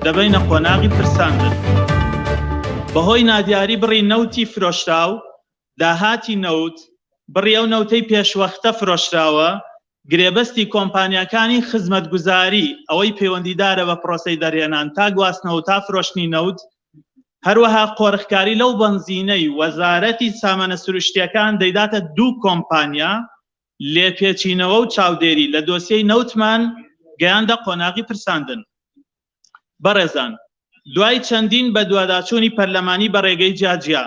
دەبینە قۆناغی پرساندن. بەهۆی نادیاری بڕی نەوتی فرۆشراو، داهاتی نەوت بڕی ئەو نەوتەی پێشوەختە فرۆشراوە، گرێبەستی کۆمپانیاکانی خزمەتگوزاری ئەوەی پەیوەندیدارە بە پرۆسەی دەرهێنان تا گواستنەوە تا فرۆشتنی نەوت، هەروەها قۆرخکاری لەو بەنزینەی وەزارەتی سامانە سروشتیەکان دەیداتە دوو کۆمپانیا لێپێچینەوە و چاودێری لە دۆسیەی نەوتمان گەیاندە قۆناغی پرساندن. بەڕێزان، دوای چەندین بە دوواداچوونی پەرلەمانی بە ڕێگەی جیاجیا،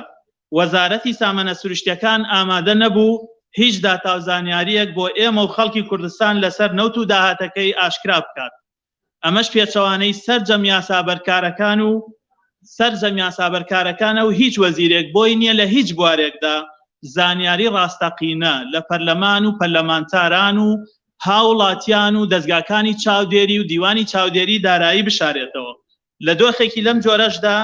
وەزارەتی سامانە سروشتیەکان ئامادە نەبوو هیچ داتاوزانیاریەک بۆ ئێمە و خەڵکی کوردستان لەسەر نەوت و داهاتەکەی ئاشکرا بکات. ئەمەش پێچەوانەی سەرجەم یاسابەرکارەکانە و هیچ وەزیرێک بۆی نییە لە هیچ بوارێکدا زانیاری ڕاستەقینە لە پەرلەمان و پەرلەمانتاران و هاوڵاتیان و دەستگاکانی چاودێری و دیوانی چاودێری دارایی بشارێتەوە. لە دۆخێکی لەم جۆرەشدا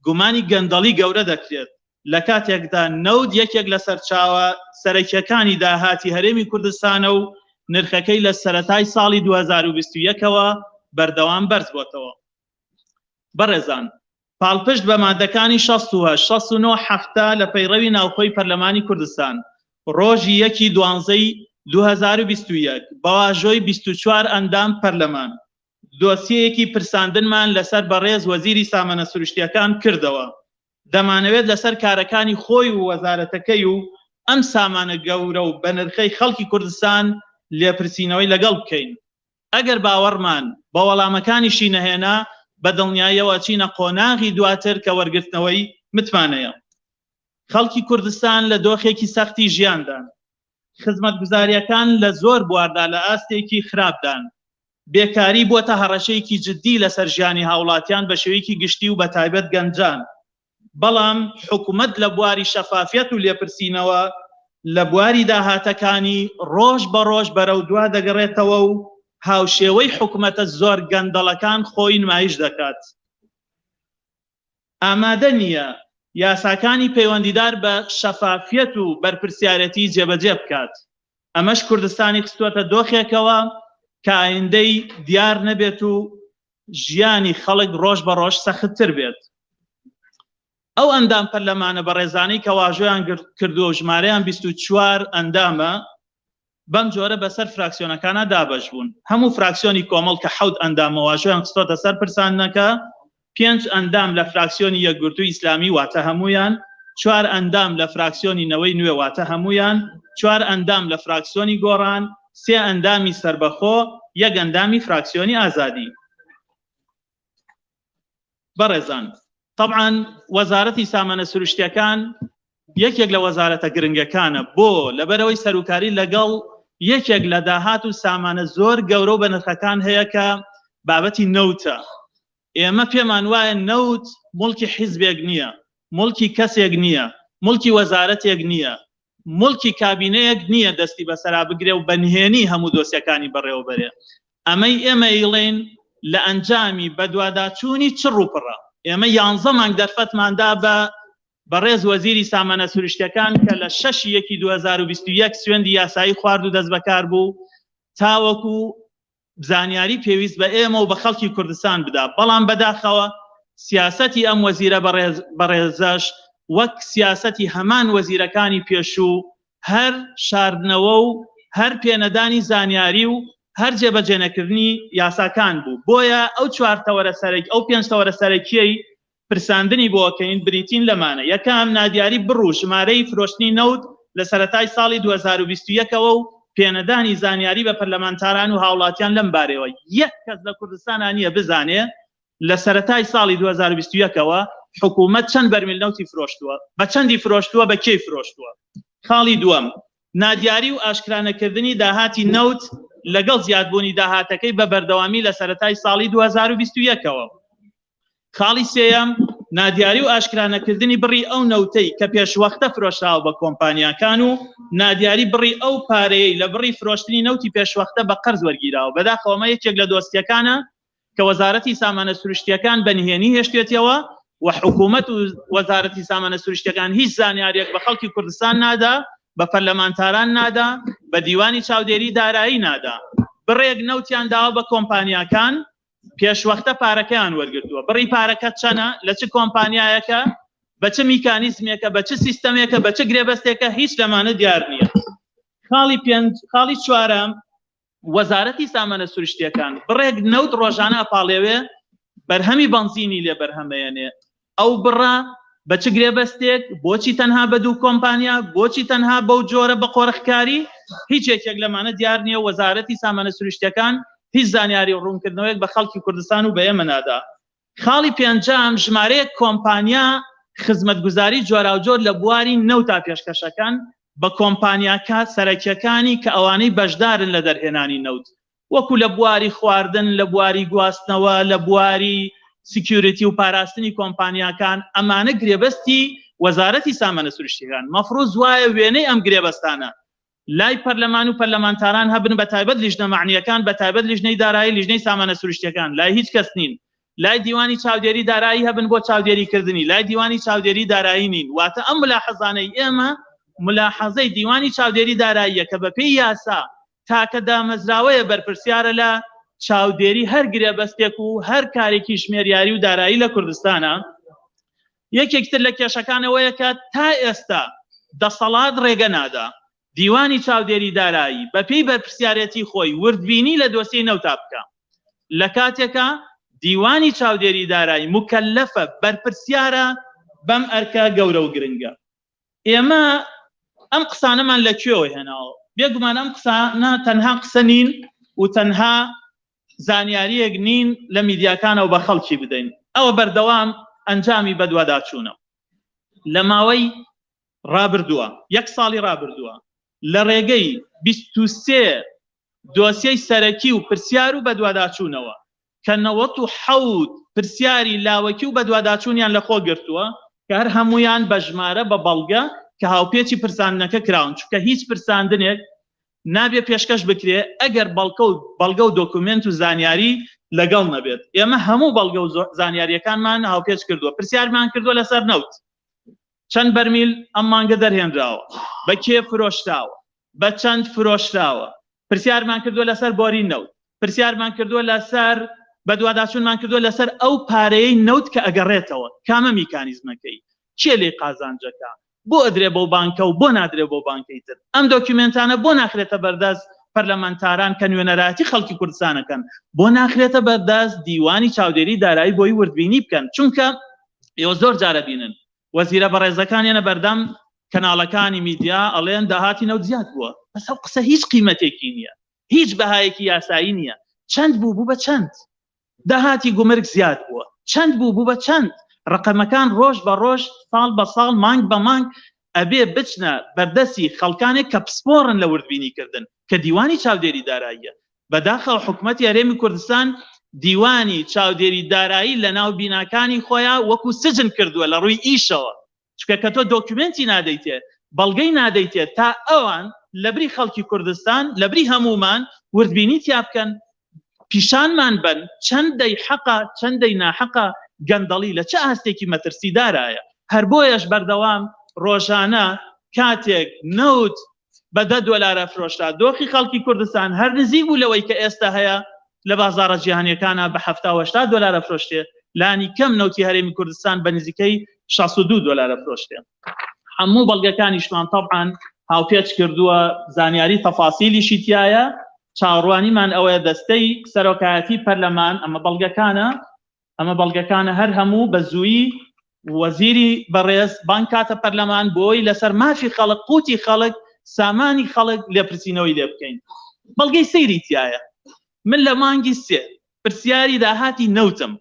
گومانی گەندەڵی گەورە دەکرێت لە کاتێکدا نەوت یەکێک لە سەرچاوە سەرەکیەکانی داهاتی هەرێمی کوردستانە و نرخەکەی لە سەرەتای ساڵی 2021ەوە بەردەوام بەرز بۆتەوە. بەڕێزان، پاڵپشت بە مادەکانی 69 هەفتە لە پەیڕەوی ناوخۆی پەرلەمانی کوردستان ڕۆژی 1/12/2021 بەواژۆی 24 ئەندام پەرلەمان دۆسیەیەکی پرساندنمان لەسەر بەڕێز وەزیری سامانە سروشتیەکان کردەوە. دەمانەوێت لەسەر کارەکانی خۆی و وەزارەتەکەی و ئەم سامانە گەورە و بە نرخەی خەڵکی کوردستان لێپرسینەوەی لەگەڵ بکەین. ئەگەر باوەڕمان بە وەڵامەکانیشی نەهێنا بە دڵنیاییەوە چینە قۆناغی دواتر کە وەرگرتنەوەی متمانەیە. خەڵکی کوردستان لە دۆخێکی سەختی ژیاندان، خزمەتگوزاریەکان لە زۆر بواردا لە ئاستێکی خراپدان، بێکاری بووەتە هەڕەشەیەکی جددی لەسەر ژیانی هاوڵاتیان بە شێوەیەکی گشتی و بەتایبەت گەنجان. بەڵام حکوومەت لە بواری شەفافیەت و لێپرسینەوە لە بواری داهاتەکانی ڕۆژ بە ڕۆژ بەرەو دوا دەگەڕێتەوە و هاوشێوەی حکوومەتە زۆر گەندەڵەکان خۆی نمایش دەکات. ئامادە نییە یاساکانی پەیوەندیدار بە شەفافیەت و بەرپرسیارەتی جێبەجێ بکات. ئەمەش کوردستانی خستووەتە دۆخێکەوە کە ئایندەی دیار نەبێت و ژیانی خەڵک ڕۆژ بە ڕۆژ سەختتر بێت. ئەو ئەندام پەرلەمانە بە ڕێزانەی کە واژۆیان کردووە و ژمارەیان 24 ئەندامە بەم جۆرە بەسەر فراکسیۆنەکانە دابەش بوون. هەموو فراکسیۆنی کۆمەڵ کە 7 ئەندامە واژۆیان خستۆتە سەر پرساندنەکە، 5 ئەندام لە فراکسیۆنی یەکگرتووی ئیسلامی واتە هەمویان، 4 ئەندام لە فراکسیۆنی نەوەی نوێ واتە هەمویان، 4 ئەندام لە فراکسیۆنی گۆڕان، 3 ئەندامی سربەخۆ، 1 ئەندامی فراکسیۆنی ئازادی. بەڕێزان، طبعاً وەزارەتی سامانە سروشتیەکان یەکێک لە وەزارەتە گرنگەکانە بۆ لەبەرەوەی سەرۆکاری لەگەڵ یەکێک لە داهات و سامانە زۆر گەورە و بە نرخەکان هەیە کە بابەتی نەوتە. ئێمە پێمان وایە نەوت مڵکی حیزبێک نییە، مڵکی کەسێک نییە، مڵکی وەزارەتێک نییە، مڵکی کابینەیەک نییە دەستی بەسەرا بگرێ و بەنهێنی هەموو دۆسیەکانی بەڕێوەبەرێ. ئەمەی ئێمە ئیڵێن لە ئەنجامی بەدواداچوونی چڕ و پڕە. ئێمە 11 مانگ دەرفەتماندا بەڕێز وەزیری سامانە سروشتیەکان کە لە 6/1/2021 سوێندی یاسایی خوارد و دەست بەکار بوو تاوەکو زانیاری پێویست بە ئێمە و بە خەڵکی کوردستان بدا. بەڵام بەداخەوە سیاسەتی ئەم وەزیرە بەڕێزەش وەک سیاسەتی هەمان وەزیرەکانی پێشوو هەر شاردنەوە و هەر پێنەدانی زانیاری و هەر جێبەجێنەکردنی یاساکان بوو. بۆیە ئەو 5 تەوەرە سەرەکیەی پرساندنی بۆکەین بریتین لەمانە. یەکەم نادیاری بڕ و ژمارەی فرۆشتنی نەوت لە سەرەتای ساڵی 2021ەوە و پێنەدانی زانیاری بە پەرلەمانتاران و هاوڵاتیان لەم بارەوە. یەک کەس لە کوردستانە نییە بزانێ لە سەرەتای ساڵی 2021ەوە حکوومەت چەند بەرمیل نەوتی فرۆشتووە، بە چەندی فرۆشتووە، بە کێی فرۆشتووە. خاڵی دووەم، نادیاری و ئاشکرانەکردنی داهاتی نەوت لەگەڵ زیادبوونی داهاتەکەی بە بەردەوامی لە سەرەتای ساڵی 2021ەوە. خاڵی سێیەم، نادیاری و ئاشکرانەکردنی بڕی ئەو نەوتەی کە پێشوەختە فرۆشراوە بە کۆمپانیاکان و نادیاری بڕی ئەو پارەیەی لە بڕی فرۆشتنی نەوتی پێشوەختە بە قەرز وەرگیراوە. بەداخەوە یەکێک لە دۆستیەکانە کە وەزارەتی سامانە سروشتیەکان بەنهێنی هێشتێتەوە و حکوومەت و وەزارەتی سامانە سروشتیەکان هیچ زانیاریەک بە خەڵکی کوردستان نادا، بە پەرلەمانتاران نادا، بە دیوانی چاودێری دارایی نادا. بڕێک نەوتیان داوە بە کۆمپانیاکان پێشوەختە پارەکەیان وەرگرتووە بڕی پارەکە چەنە لە چ کۆمپانیایەکە بە چه میکانیزمێکە بە چه سیستەمێکە بە چه گرێبەستێکە هیچ لەمانە دیار نییە. خاڵی چوارەم وەزارەتی سامانە سروشتیەکان بڕێک نەوت ڕۆژانە ئەپاڵێوێ بەرهەمی بەنزینی لێ بەرهەمەیەنێ ئەو بڕە بە چ گرێبەستێک بۆچی تەنها بە دوو کۆمپانیا بۆچی تەنها بەو جۆرە بە قۆرەخکاری هیچ یەکێک لەمانە دیار نییە. وەزارەتی سامانە سروشتیەکان هیچ زانیاری ڕوونکردنەوەیەک بە خەڵکی کوردستان و بە ئێمە نادا. خاڵی پێنجام ژمارەیەک کۆمپانیا خزمەتگوزاری جۆرا و جۆر لە بواری نەوت تا پێشکەشەکان بە کۆمپانیاکە سەرەکیەکانی کە ئەوانەی بەشدارن لە دەرهێنانی نەوت وەکو لە بواری خواردن لە بواری گواستنەوە لە بواری سکیوریتی و پاراستنی کۆمپانیاکان ئەمانە گرێبەستی وەزارەتی سامانە سروشتیەکان مەفروض وایە وێنەی ئەم گرێبەستانە لای پەرلەمان و پەرلەمانتاران هەبن بە تایبەت لیژنە معنیەکان بە تایبەت لیژنەی دارایی لیژنەی سامانە سروشتیەکان لای هیچ کەس نین. لای دیوانی چاودێری دارایی هەبن بۆ چاودێریکردنی لای دیوانی چاودێری دارایی نین. واتە ئەم ملاحەزانەی ئێمە ملاحەزەی دیوانی چاودێری داراییە کە بەپێی یاسا تاکە دامەزراوەیە بەرپرسیارە لە چاودێری هەر گرێبەستێک و هەر کارێکی ژمێریاری و دارایی لە کوردستانە. یەکێکتر لە کێشەکانەوەیە کە تا ئێستا دەسەڵات ڕێگە نادا دیوانی چاودێری دارایی بەپێی بەرپرسیارەتی خۆی وردبینی لە دۆسیەی نەوتا بکە. لە کاتێکە دیوانی چاودێری دارایی مکەلەفە بەرپرسیارە بەم ئەرکە گەورە و گرنگە. ئێمە ئەم قسانەمان لەکوێوە هێناوە بێگومان ئەم قسانە تەنها قسە نین و تەنها زانیاریەک نین لە میدیاکانەوە بە خەڵکی بدەین. ئەوە بەردەوام ئەنجامی بەدواداچوونە. لە ماوەی ڕابردووە 1 ساڵی ڕابردووە لە ڕێگەی 23 دۆسیەی سەرەکی و پرسیار و بەدواداچوونەوە کە 97 پرسیاری لاوەکی و بەدواداچوونیان لە خۆ گرتووە کە هەر هەمویان بە ژمارە بە بەڵگە کە هاوپێچی پرساندنەکە کراون چونکە هیچ پرساندنێک نابێ پێشکەش بکرێ ئەگەر بەڵگە و دۆکومنت و زانیاری لەگەڵ نەبێت. ئێمە هەموو بەڵگە و زانیاریەکانمان هاوپێچ کردووە پرسیارمان کردووە لەسەر نەوت چەند بەرمیل ئەم مانگە دەرهێنراوە بە کێ فرۆشراوە بە چەند فرۆشراوە پرسیارمان کردووە لەسەر بۆری نەوت پرسیارمان کردووە لەسەر بەدواداچوونمان کردووە لەسەر ئەو پارەیەی نەوت کە ئەگەڕێتەوە کامە میکانیزمەکەی چێ لێ قازانجەکە بۆ ئەدرێ بۆ بانکە و بۆ نادرێ بۆ بانکەی تر ئەم دۆکیومنتانە بۆ ناخرێتە بەردەست پەرلەمانتاران کە نوێنەراتی خەڵکی کوردستانەکەن بۆ ناخرێتە بەردەست دیوانی چاودێری دارایی بۆی وردبینی بکەن چونکە ئێوە زۆر جارە بینن وەزیرە بەڕێزەکانیانە بەردەم کەناڵەکانی میدیا ئەڵێن داهاتی نەوت زیاد بووە بەس ئەو قسە هیچ قیمەتێکی نییە هیچ بەهایەکی یاسایی نییە چەند بوو بە چەند داهاتی گومرگ زیاد بووە چەند بوو بە چەند ڕقەمەکان ڕۆژ بە ڕۆژ ساڵ بە ساڵ مانگ بە مانگ ئەبێ بچنە بەردەستی خەڵکانێک کە پسپۆڕن لە وردبینیکردن کە دیوانی چاودێری داراییە بەداخەوە حکوومەتی هەرێمی کوردستان دیوانی چاودێری دارایی لە ناو بیناکانی خۆیان وەکو سجن کردووە لە ڕووی ئیشەوە چکە کە تۆ دۆکیومنتی نادەیتێ بەڵگەی نادەیتێت تا ئەوان لەبری خەڵکی کوردستان لەبری هەمومان وردبینی تیا بکەن پیشانمان بن چەندەی حەقا چەندەی ناحەقا گەندەڵی لە چه ئاستێکی مەترسیدارایە هەر بۆیەش بەردەوام ڕۆژانە کاتێک نەوت بە $10 فرۆشرا دۆخی خەڵکی کوردستان هەر نزیک بوو لەوەی کە ئێستا هەیە لە بازاڕە جیهانیەکانە بە $70-80 فرۆشتێ لانی کەم نەوتی هەرێمی کوردستان بە نزیکەی $62 فرۆشتێ. هەموو بەڵگەکانیشمان طبعاً هاوپێچ کردووە زانیاری تەفاسیلیشی تایە چاوەڕوانیمان ئەوەیە دەستەی سەرۆکایەتی پەرلەمان ئەمە بەڵگەکانە هەر هەموو بە زوویی وەزیری بەڕێز بانکاتە پەرلەمان بۆی لەسەر مافی خەڵک قوتی خەڵک سامانی خەڵک لێپرسینەوەی لێ بکەین بەڵگەی سەیری تایە من لە مانگی 3 پرسیاری داهاتی نەوتم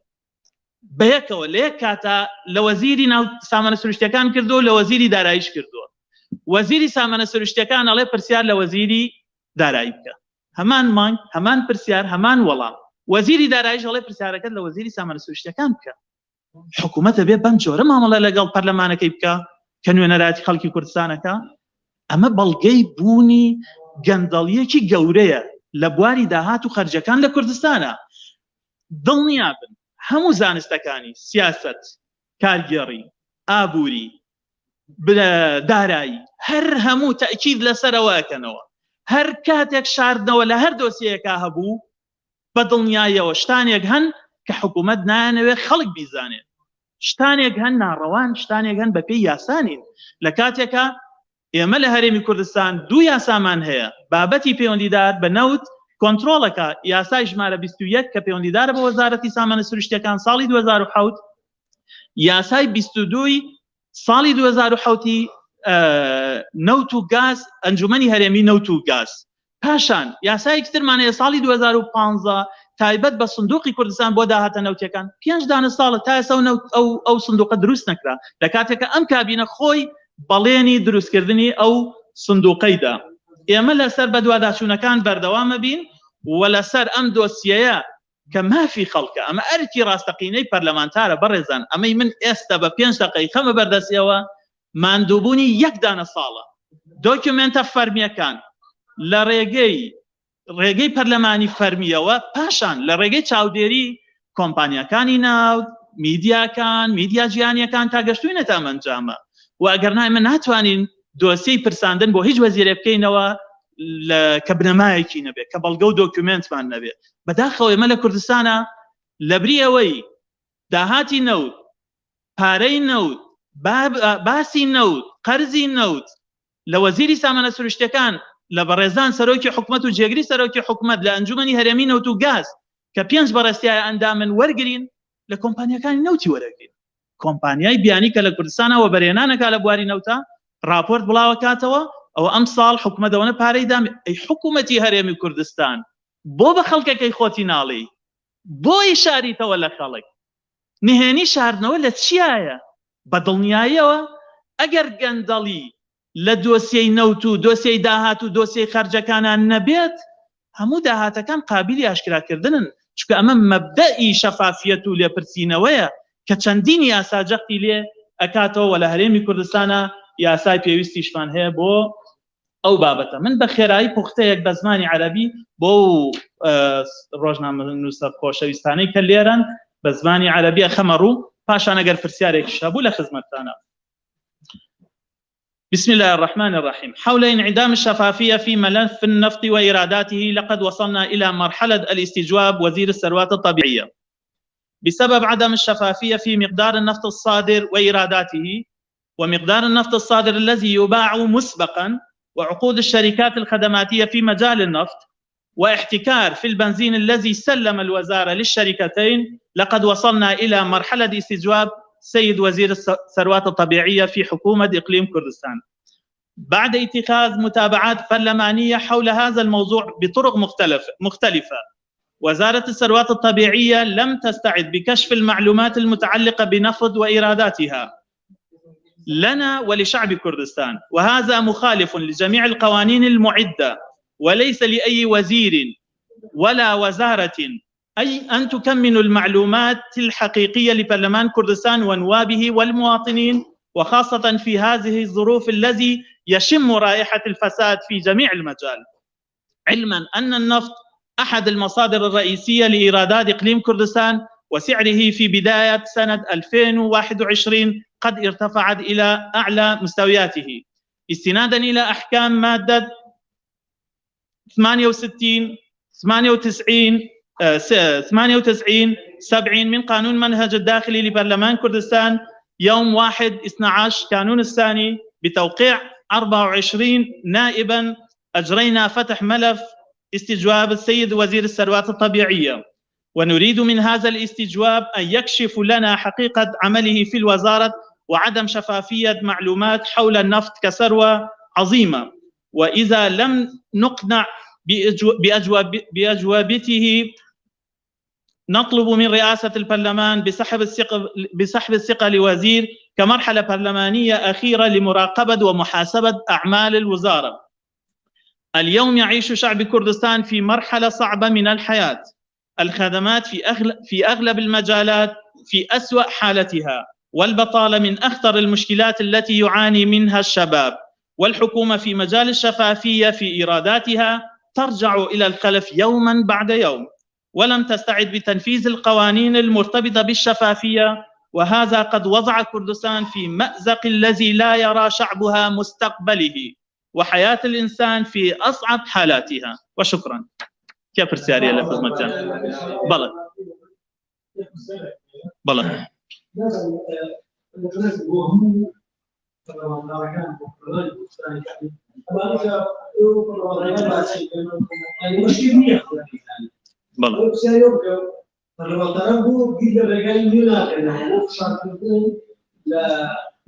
بەیەکەوە لە یەک کاتە لە وەزیری ناو سامانە سروشتیەکان کردو لە وەزیری داراییش کردووە وەزیری سامانە سروشتیەکان ئەڵێ پرسیار لە وەزیری دارایی بکە هەمان مانگ هەمان پرسیار هەمان وەڵام وەزیری داراییش ئەڵێ پرسیارەکەت لە وەزیری سامانە سروشتیەکان بکە حکوومەتە بێ بەم جۆرە مامەڵە لەگەڵ پەرلەمانەکەی بکە کە نوێنەراتی خەڵکی کوردستانەکە ئەمە بەڵگەی بوونی گەندەڵیەکی گەورەیە لە بواری داهات و خەرجەکان لە کوردستانە دڵنیا بن هەموو زانستەکانی سیاست کارگێڕی ئابووری دارایی هەر هەموو تەئکید لەسەرەوەکەنەوە هەر کاتێک شاردنەوە لە هەر دۆسیەکە هەبوو بە دڵنیایەوە شتانێک هەن کە حکوومەت نایانەوێت خەڵک بیزانێت شتانێک هەن ناڕەوان شتانێک هەن بەپێی یاسانین لە کاتێکە ئێمە لە هەرێمی کوردستان 2 یاسامان هەیە بابەتی پەیوەندیدار بە نەوت کۆنتڕۆڵەکە یاسای ژمارە 21 کە پەیوەندیدارە بە وەزارەتی سامانە سروشتیەکان ساڵی 2007 یاسای 22 ساڵی 2007 نەوت و گاز ئەنجومەنی هەرێمی نەوت و گاز پاشان یاسایەکی ترمانەیە ساڵی 2015 تایبەت بە سندوقی کوردستان بۆ داهاتە نەوتەکان 5 دانە ساڵە تا ئێستا ئەو سندوقە دروست نەکرا لە کاتێکە ئەم کابینە خۆی بەڵێنی دروستکردنی ئەو سندوقەیدا ئێمە لەسەر بەدواداچوونەکان بەردەوامە بین و لەسەر ئەم دۆسیەیە کە مافی خەڵکە ئەمە ئەرکی ڕاستەقینەی پەرلەمانتارە بەڕێزان ئەمەی من ئێستا بە 5 دقەی خەمە بەردەستیەوە ماندووبوونی 1 دانە ساڵە دۆکیومنتە فەرمیەکان لە ڕێگەی پەرلەمانی فەرمیەوە پاشان لە ڕێگەی چاودێری کۆمپانیەکانی ناو میدیاکان میدیا جیهانیەکان تا گەشتوینە تا ئەنجامە و ئەگەر نایمە ناتوانین دۆسیەی پرساندن بۆ هیچ وەزیرێ بکەینەوە کە بنەمایەکی نەبێت کە بەڵگە و دۆکیومنتمان نەبێت بەداخەوە ئێمە لە کوردستانە لەبری ئەوەی داهاتی نەوت پارەی نەوت باسی نەوت قەرزی نەوت لە وەزیری سامانە سروشتیەکان لە بەڕێزان سەرۆکی حکومەت و جێگری سەرۆکی حکومەت لە ئەنجومەنی هەرێمی نەوت و گاز کە 5 بەڕێستیای ئەندامن وەرگرین لە کۆمپانیەکانی نەوتی وەرەگرین کۆمپانیای بیانی کە لە کوردستانەوە بەرهێنانەکە لە بواری نەوتە راپۆرت بڵاوەکاتەوە ئەو ئەم ساڵ حکومەتەوەنە پارەی دام ئەی حکوومەتی هەرێمی کوردستان بۆ بە خەڵکەکەی خۆتی ناڵی بۆی شاریتەوە لە خەڵک نهێنی شاردنەوە لە چیایە بە دڵنیاییەوە ئەگەر گەندەڵی لە دۆسیەی نەوت و دۆسیەی داهات و دۆسیەی خەرجەکانان نەبێت هەموو داهاتەکان قابلی ئاشکراکردنن چونکە ئەمە مەبدەئی شەفافیەت و لێپرسینەوەیە کە چەندین یاسا جەختی لێ ئەکاتەوە و لە هەرێمی کوردستانە یاسای پێویستیشمان هەیە بۆ ئەو بابەتە من بە خێرایی پوختەیەک بە زمانی عەرەبی بۆ ڕۆژنامە نووسە خۆشەویستانەی کە لێرەن بە زمانی عەرەبی ئەخەمە ڕوو پاشان ئەگەر پرسیارێکیش هەبوو لە خزمەتتانە. بسم الله الرحمن الرحيم. حول انعدام الشفافية في ملف النفط وإيراداته لقد وصلنا إلى مرحلة الاستجواب وزير الثروات الطبيعية بسبب عدم الشفافية في مقدار النفط الصادر وإيراداته ومقدار النفط الصادر الذي يباع مسبقا وعقود الشركات الخدماتية في مجال النفط واحتكار في البنزين الذي سلم الوزارة للشركتين لقد وصلنا إلى مرحلة استجواب سيد وزير الثروات الطبيعية في حكومة إقليم كردستان بعد اتخاذ متابعات برلمانية حول هذا الموضوع بطرق مختلفة. وزارة الثروات الطبيعية لم تستعد بكشف المعلومات المتعلقة بنفط وإيراداتها لنا ولشعب كردستان وهذا مخالف لجميع القوانين المعدة وليس لأي وزير ولا وزارة أي أن تكملوا المعلومات الحقيقية لبرلمان كردستان ونوابه والمواطنين وخاصة في هذه الظروف التي يشم رائحة الفساد في جميع المجال علما أن النفط أحد المصادر الرئيسية لإيرادات إقليم كردستان وسعره في بداية سنة 2021 قد ارتفعت إلى أعلى مستوياته استنادا إلى أحكام مادة 98 70 من قانون منهج الداخلي لبرلمان كردستان يوم 1/12 كانون الثاني بتوقيع 24 نائبا أجرينا فتح ملف استجواب السيد وزير الثروات الطبيعية ونريد من هذا الاستجواب أن يكشف لنا حقيقة عمله في الوزارة وعدم شفافية معلومات حول النفط كثروة عظيمة وإذا لم نقنع بأجوبته نطلب من رئاسة البرلمان بسحب الثقة لوزير كمرحلة برلمانية أخيرة لمراقبة ومحاسبة أعمال الوزارة. اليوم يعيش شعب كردستان في مرحلة صعبة من الحياة الخدمات في أغلب المجالات في أسوأ حالتها والبطالة من أخطر المشكلات التي يعاني منها الشباب والحكومة في مجال الشفافية في إيراداتها ترجع إلى الخلف يوما بعد يوم ولم تستعد بتنفيذ القوانين المرتبطة بالشفافية وهذا قد وضع كردستان في مأزق الذي لا يرى شعبها مستقبله وحياة الإنسان في أصعب حالاتها وشكرا. كيف رسالة لخدمتنا؟ بلى بەڵێ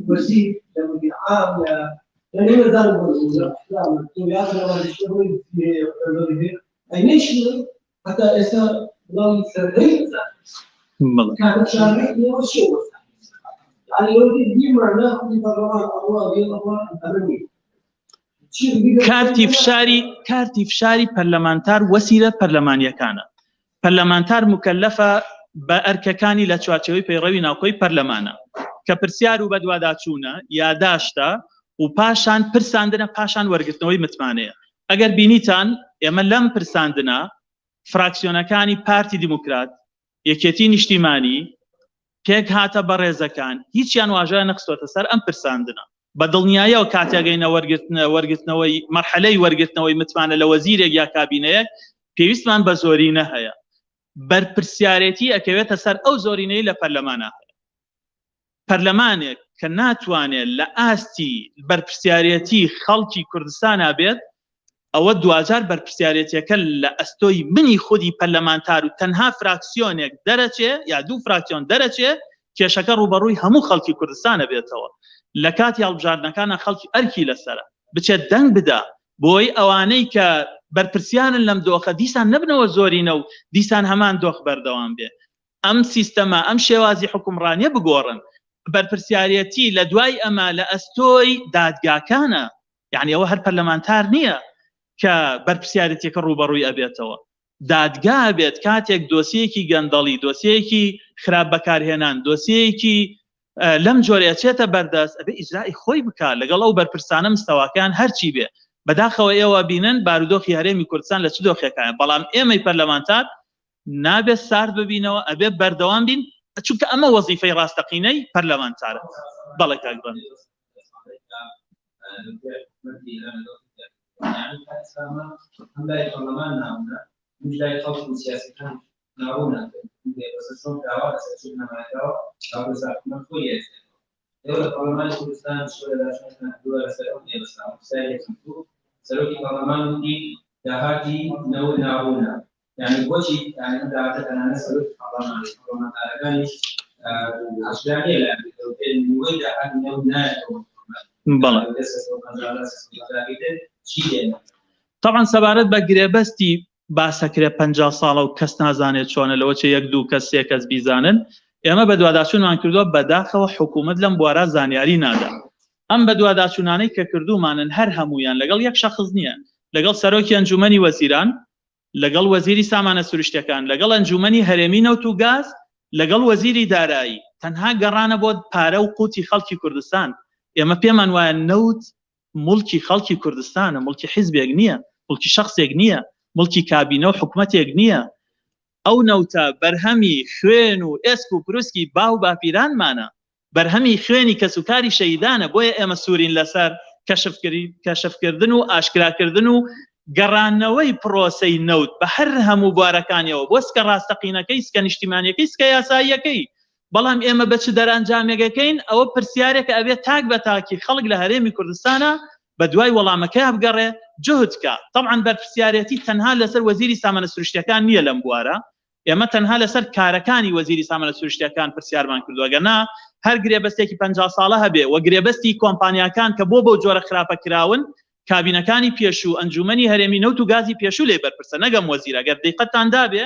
وزير لمدير عام يعني ما زال يعني حتى إذا لم يسرعين كان شامل يوشوا يعني يوجد ديما ناخذ البرلمان الله الله أمني کارتی فشاری پەرلەمانتار وەسیلە پەرلەمانیەکانە پەرلەمانتار مکەلەفە بە ئەرکەکانی لە چوارچێوەی پەیڕەوی ناوکۆی پەرلەمانە کە پرسیار و بەدواداچوونە یاداشتە و پاشان پرساندنە پاشان وەرگرتنەوەی متمانەیە ئەگەر بینیتان ئێمە لەم پرساندنە فراکسیۆنەکانی پارتی دیموکرات یەکێتی نیشتیمانی پێک هاتە بە ڕێزەکان هیچیان واژە نەخستۆتە سەر ئەم پرساندنە بە دڵنیاییەوە کاتێگەینە وەرگرتنەوەی مەرحەلەی وەرگرتنەوەی متمانە لە وەزیرێک یا کابینەیەک پێویستمان بە زۆرینە هەیە بەرپرسیارەتی ئەکەوێتە سەر ئەو زۆرینەی لە پەرلەمانە هەیە پەرلەمانێک کە ناتوانێت لە ئاستی بەرپرسیارەتی خەڵکی کوردستان بێت ئەوە دوجار بەرپرسیارەتیەکە لە ئەستۆی منی خودی پەرلەمانتار و تەنها فراکسیۆنێک دەرەچێ یا دوو فراکسیۆن دەرەچێ کێشەکە ڕوبەڕووی هەموو خەڵکی کوردستانە بێتەوە لە کاتی هەڵبژاردنەکانە خەڵکی ئەرکی لەسرە بچێت دەنگ بدا بۆی ئەوانەی کە بەرپرسیانن لەم دۆخە دیسان نبنەوە زۆرینە و دیسان هەمان دۆخ بەردەوام بێ ئەم سیستەمە ئەم شێوازی حکومڕانیە بگۆڕن بەرپرسیارەتی لە دوای ئەمە لە ئەستۆی دادگاکانە یعنی ئەوە هەر پەرلەمانتار نییە کە بەرپرسیارەتیەکە ڕوبەڕووی ئەبێتەوە دادگا بێت کاتێک دۆسیەکی گەندەڵی دۆسیەکی خراپ بەکارهێنان دۆسیەکی لەم جۆرەیەچێتە بەردەست ئەبێ ئیجرای خۆی بکات لەگەڵ ئەو بەرپرسانە مستەواکان هەرچی بێ بەداخەوە ئێوە بینن بارودۆخی هەرێمی کوردستان لە چ دۆخێکایە بەڵام ئێمەی پەرلەمانتار نابێت سارد ببینەوە ئەبێ بەردەوام بین چونکە ئەمە وەزیفەی ڕاستەقینەی پەرلەمانتارە بەڵێ کاکبان مش لاقي خلق سياسي كان نعونا بس شلون دعوات شفنا مع دعوة أو بس ما خويه دولة برلمان كردستان شوية لا شفنا دولة سعودية بس سعودية كنتو سعودي برلمان دي دهاتي نو نعونا يعني وجه يعني أنت عادة أنا سعودي برلمان أرجاني أشجانية لا لو وين دهاتي نو نايو بلى طبعا سەبارەت بە گرێبەستی باسەکرێ 50 ساڵە و کەس نازانێت چۆنە لەوە چه یەک دوو کەس سێ کەس بیزانن ئێمە بە دوواداچوونمان کردووە بەداخەوە حکوومەت لەم بوارە زانیاری نادا ئەم بە دوواداچوونانەی کە کردومانن هەر هەمویان لەگەڵ یەک شەخص نییە لەگەڵ سەرۆکی ئەنجومەنی وەزیران لەگەڵ وەزیری سامانە سروشتیەکان لەگەڵ ئەنجومەنی هەرێمی نەوت و گاز لەگەڵ وەزیری دارایی تەنها گەڕانە بۆ پارە و قوتی خەڵکی کوردستان ئێمە پێمان وایە نەوت مڵکی خەڵکی کوردستانە مڵکی حیزبێک نییە مڵکی شخصێک نییە مڵکی کابینە و حکوومەتێک نییە ئەو نەوتە بەرهەمی خوێن و ئێسک و پروسکی باو باپیرانمانە بەرهەمی خوێنی کەسوکاری شەیدانە بۆیە ئێمە سوورین لەسەر کەشفکردن و ئاشکراکردن و گەڕانەوەی پرۆسەی نەوت بە هەر هەموو بوارەکانیەوە بۆ سکە ڕاستەقینەکەی سکە نیشتیمانیەکەی سکە یاساییەکەی بەڵام ئێمە بە چ دەرەنجامێکەکەین ئەوە پرسیارێکە ئەبێت تاک بە تاکی خەڵک لە هەرێمی کوردستانە بە دوای وەڵامەکەی هەبگەڕێ جهدکە طبعا بەرپرسیارەتی تەنها لەسەر وەزیری سامانە سروشتیەکان نییە لەم بوارە ئێمە تەنها لەسەر کارەکانی وەزیری سامانە سروشتیەکان پرسیارمان کردووە گەنا هەر گرێبەستێکی 50 ساڵە هەبێ و گرێبەستی کۆمپانیاکان کە بۆ جۆرە خراپە کراون کابینەکانی پێشوو ئەنجومەنی هەرێمی نەوت و گازی پێشوو لێ بەرپرسە نەگەم وەزیرە گەر دقەتان دابێ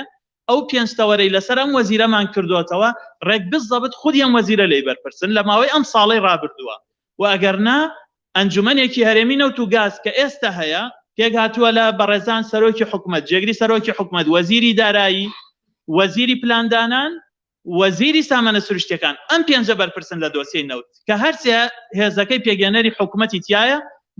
ئەو پێنجتەوەرەی لەسەر ئەم وەزیرەمان کردوتەوە ڕێک بزەبت خودی ئەم وەزیرە لێ بەرپرسن لە ماوەی ئەم ساڵەی ڕابردووە و ئەگەرنا ئەنجومەنێکی هەرێمی نەوت و گاز کە ئێستا هەیە پێک هاتووە لە بەڕێزان سەرۆکی حکوومەت جێگری سەرۆکی حکوومەت وەزیری دارایی وەزیری پلاندانان وەزیری سامانە سروشتیەکان ئەم پێنجە بەرپرسن لە دۆسیەی نەوت کە هەرسێ هێزەکەی پێگەنەری حکوومەتی تایە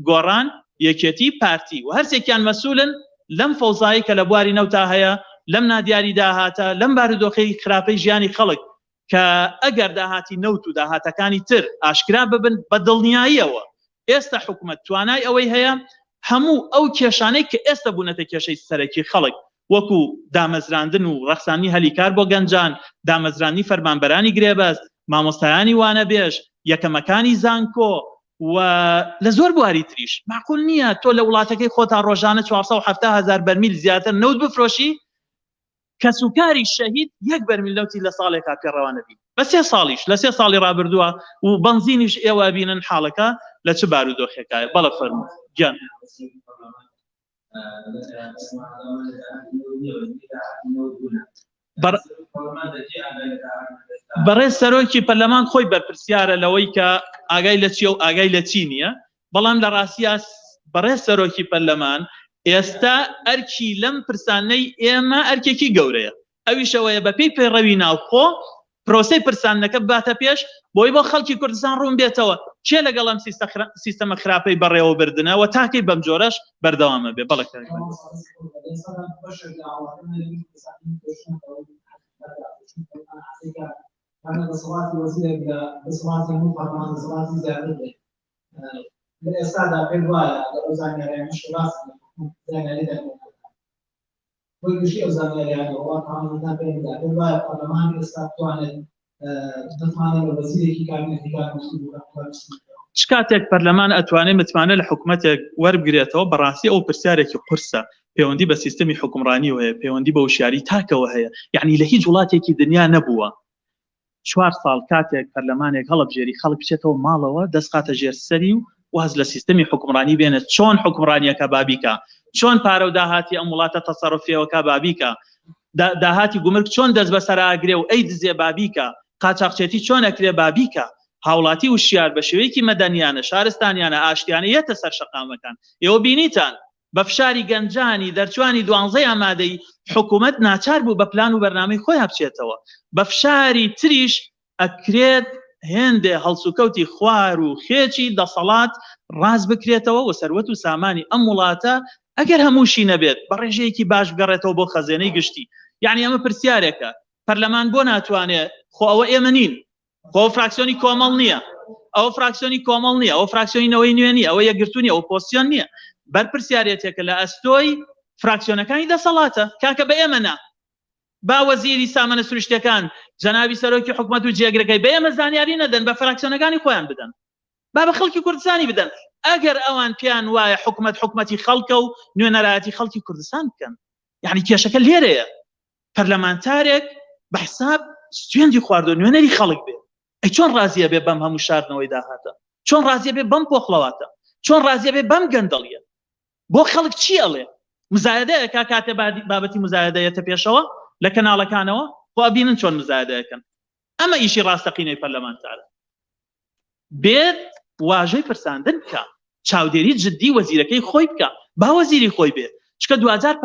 گۆڕان یەکێتی پارتی و هەرسێکیان مەسئولن لەم فەوزایی کە لە بواری نەوتا هەیە لەم نادیاری داهاتە لەم بارودۆخەی خراپەی ژیانی خەڵک کە ئەگەر داهاتی نەوت و داهاتەکانی تر ئاشکرا ببن بە دڵنیاییەوە ئێستا حکوومەت توانای ئەوەی هەیە هەموو ئەو کێشانەی کە ئێستا بوونەتە کێشەی سەرەکی خەڵک وەکو دامەزراندن و ڕەخسانی هەلیکار بۆ گەنجان، دامەزرانی فەرمانبەرانی گرێبەست، مامۆستایانی وانە بێژ، یەکەمەکانی زانکۆ و لە زۆر بواری تریش. معقول نییە تۆ لە وڵاتەکەی خۆتا ڕۆژانە 470,000 بەرمیل زیاتر نەوت بفرۆشی، کە سوکاری شەهید 1 بەرمیل نەوتی لە ساڵێکا پێڕەوانە بی بە 3 ساڵیش، لە 3 ساڵی ڕابردووە و بنزینیش ئێوە بینن حاڵەکە لە چ بارودۆخێکایە. بەڵە فەرموو گیان. بەڕێز سەرۆکی پەرلەمان خۆی بەرپرسیارە لەوەی کە ئاگای لە چیە و ئاگای لە چی نییە، بەڵام لە ڕاستیە بەڕێز سەرۆکی پەرلەمان ئێستا ئەرکی لەم پرسانەی ئێمە ئەرکێکی گەورەیە، ئەویشەوەیە بە پێی پەیڕەوی ناوخۆ پرۆسەی پرسانەکە باتە پێش بۆی بۆ خەڵکی کوردستان ڕوون بێتەوە چێ لەگەڵ ئەم سیستەمە خراپەی بەڕێوە بردنەوە تاکەی بەم جۆرەش بەردەوامە بێ. بەڵێ ئێستادا پێ وایە لە زانیاریان مشکلات بۆی گشتی ئەو زانیاریانەوە تاوانەکان پێ بدا پێ وایە پەرلەمان ئێستا بتوانێت بتوانێت بە وەزیرێکی کابینەتی کار چ کاتێک پەرلەمان ئەتوانێت متمانە لە حکوومەتێک وەربگرێتەوە بەڕاستی ئەو پرسیارێکی قورسە، پەیوەندی بە سیستەمی حکومڕانی هەیە، پەیوەندی بە وشیاری تاکەوە هەیە، یعنی لە هیچ وڵاتێکی دنیا نەبووە 4 ساڵ کاتێک پەرلەمانێک هەڵبژێری خەڵک بچێتەوە ماڵەوە دەستقاتە ژێرسەری و واز لە سیستەمی حکومڕانی بێنێت چۆن حکومڕانیەکە بابیکە، چۆن پارە و داهاتی ئەم وڵاتە تەسەڕوفیەوەکە بابیکە، داهاتی گومرگ چۆن دەست بەسەر ئاگرێ و ئەی دزێ بابیکە، قاچاقچێتی چۆن ئەکرێ بابیکە، هاوڵاتی وشیار بە شێوەیەکی مەدەنیانە شارستانیانە ئاشتیانە یەتە سەر شەقامەکان. ئێوە بینیتان بە فشاری گەنجانی دەرچوانی 12 ئامادەی حکوومەت ناچار بوو بە پلان و بەرنامەی خۆی بچێتەوە، بە فشاری تریش ئەکرێت هێندێ هەڵسوکەوتی خوار و خێکی دەسەڵات ڕاز بکرێتەوە و سەروەت و سامانی ئەم وڵاتە ئەگەر هەمووشی نەبێت بە ڕێژەیەکی باش بگەڕێتەوە بۆ خەزێنەی گشتی. یعنی ئەمە پرسیارێکە پەرلەمان بۆ ناتوانێت خۆ ئەوە ئێمە نین، خۆ فراکسیۆنی کۆمەڵ نییە، ئەوە فراکسیۆنی کۆمەڵ نییە، ئەوە فراکسیۆنی نەوەی نوێ نیە، ئەوە یەکگرتوونی ئەوە پۆسیۆن نییە، بەرپرسیارەتێکە لە ئەستۆی فراکسیۆنەکانی دەسەڵاتە کاکە بە ئێمە نا. با وەزیری سامانە سروشتیەکان جەنابی سەرۆکی حکوومەت و جێگرەکەی بە ئێمە زانیاری نەدەن، بە فراکسیۆنەکانی خۆیان بدەن، با بە خەڵکی کوردستانی بدەن. ئەگەر ئەوان پیان وایە حکوومەتی خەڵکە و نوێنەرایەتی خەڵکی کوردستان بکەن، یعنی کێشەکە لێرەیە. پەرلەمانتارێک بە حساب سوێندی خواردۆ نوێنەری خەڵک بێت، ئەی چۆن ڕازیە بێ بەم هەموو شاردنەوەی داهاتە، چۆن ڕازیە بێ بەم پۆخڵەواتە، چۆن ڕازیە بێ بەم گەندەڵیە، بۆ خەڵک چی ئەڵێ؟ مزایدەیە کا کاتێ بابەتی مزایدەیەتە پێشەوە لە کەناڵەکانەوە خۆ بینن چۆن مزایدەیەکەن. ئەمە ئیشی ڕاستەقینەی پەرلەمانتارە. بێت واژەی پرساندن بکە، چاودێری جددی وەزیرەکەی خۆی بکە، با وەزیری خۆی بێ، چکە 2000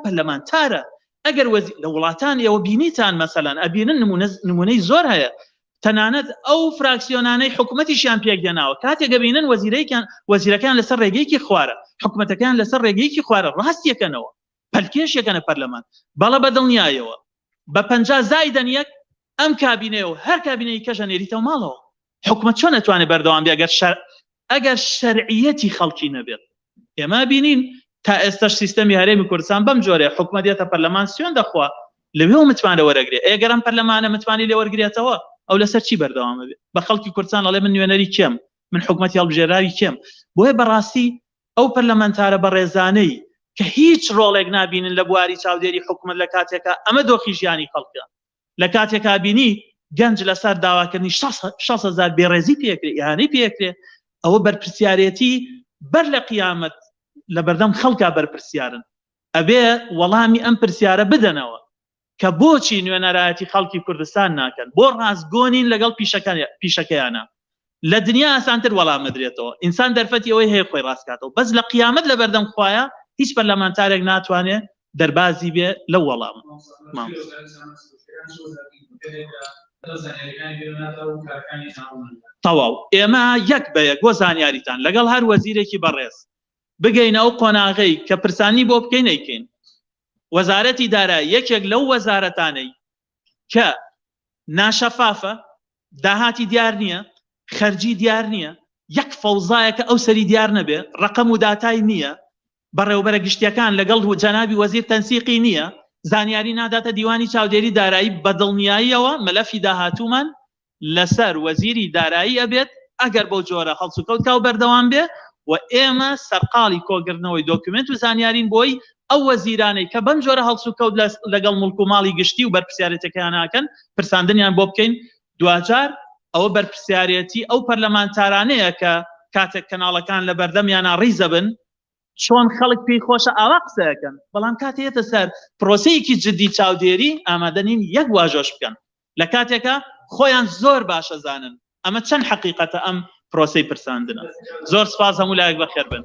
پەرلەمانتارە. ئەگەر لە وڵاتان ئێوە بینیتان مەسەلەن ئەبینن نمونەی زۆر هەیە، تەنانەت ئەو فراکسیۆنانەی حکوومەتیشیان پێکدێناوە کاتێک بینن وەزیرەکان لەسەر ڕێگەیەکی خوارە، حکوومەتەکان لەسەر ڕێگەیەکی خوارە، ڕاستیەکەنەوە پەلکێشێکەنە پەرلەمان. بەڵە بەدڵنیایەوە بە 50 زائیدەن یەک ئەم کابینەوە هەر کابینەی کەژە نێریتەوە ماڵەوە. حکوومەت چۆن نەتوانێت بەردەوام بێ ئەگەر شەرعیەتی خەڵکی نەبێت؟ ئێمە بینین تا ئێستاش سیستەمی هەرێمی کوردستان بەم جۆرە حکوومەت دێتە پەرلەمان سوێن دەخوا لەوێ متمانە وەرەگرێ. ئەگەرم پەرلەمانە متمانی لێ وەرگێتەوە ئەو لەسەر چی بەردەوامە بێت؟ بە خەڵکی کوردستان ئەڵێ من نوێنەری کێم، من حکوومەتی هەڵبژێراوی کێم. بۆیە بەڕاستی ئەو پەرلەمانتارە بە ڕێزانەی کە هیچ ڕۆڵێک نابینن لە بواری چاودێری حکوومەت لە کاتێکە ئەمە دۆخی ژیانی خەڵکە، لە کاتێکا بینی گەنج لەسەر داواکردنی 6,000 بێڕێزی پێکرێ، ئیهانەی پێکرێ، ئەوە بەرپرسیارەتی بەر لە قیامەت لە بەردەم خەڵکا بەرپرسیارن. ئەبێ وەڵامی ئەم پرسیارە بدەنەوە کە بۆچی نوێنەرایەتی خەڵکی کوردستان ناکەن، بۆ ڕازگۆنین لەگەڵ پیشەکەیانە. لە دنیا ئاسانتر وەڵام بدرێتەوە، ئینسان دەرفەتی ئەوەی هەیە خۆی ڕاستکاتەوە، بەس لە قیامەت لە بەردەم خوایە هیچ پەرلەمانتارێک ناتوانێت دەربازی بێ لەو وەڵامە. تەواو ئێمە یەک بە یەک بۆ زانیاریتان لەگەڵ هەر وەزیرێکی بەڕێز بگەینە ئەو قۆناغەی کە پرسانی بۆ بکەین نەیکەین. وەزارەتی دارایی یەکێک لەو وەزارەتانەی کە ناشەفافە، داهاتی دیار نییە، خەرجی دیار نییە، یەک فەوزایەکە ئەو سەری دیار نەبێ، ڕقم و داتای نییە، بەڕێوەبەرە گشتیەکان لەگەڵ جەنابی وەزیر تەنسیقی نییە، زانیاری ناداتە دیوانی چاودێری دارایی بەدڵنیاییەوە مەلەفی داهاتوومان لەسەر وەزیری دارایی ئەبێت ئەگەر بەو جۆرە هەڵسوکەوت کاو بەردەوام بێ و ئێمە سەرقاڵی کۆگرنەوەی دۆکومنت و زانیارین بۆی ئەو وەزیرانەی کە بەم جۆرە هەڵسوکەوت لەگەڵ مڵک و ماڵی گشتی و بەرپرسیارەتەکەیان ناکەن پرساندنیان بۆ بکەین. دوجار ئەوە بەرپرسیارەتی ئەو پەرلەمانتارانەیە کە کاتێک کەناڵەکان لە بەردەمیانە ڕیزە بن چۆن خەڵک پێی خۆشە ئاوا قسەکەن، بەڵام کاتێتە سەر پرۆسەیەکی جددی چاودێری ئامادەنین یەک واژۆش بکەن لە کاتێکە خۆیان زۆر باشە زانن ئەمە چەند حەقیقەتە ئەم پرۆسەی پرساندنە. زۆر سپاس، هەموو لایەک بەخێر بن.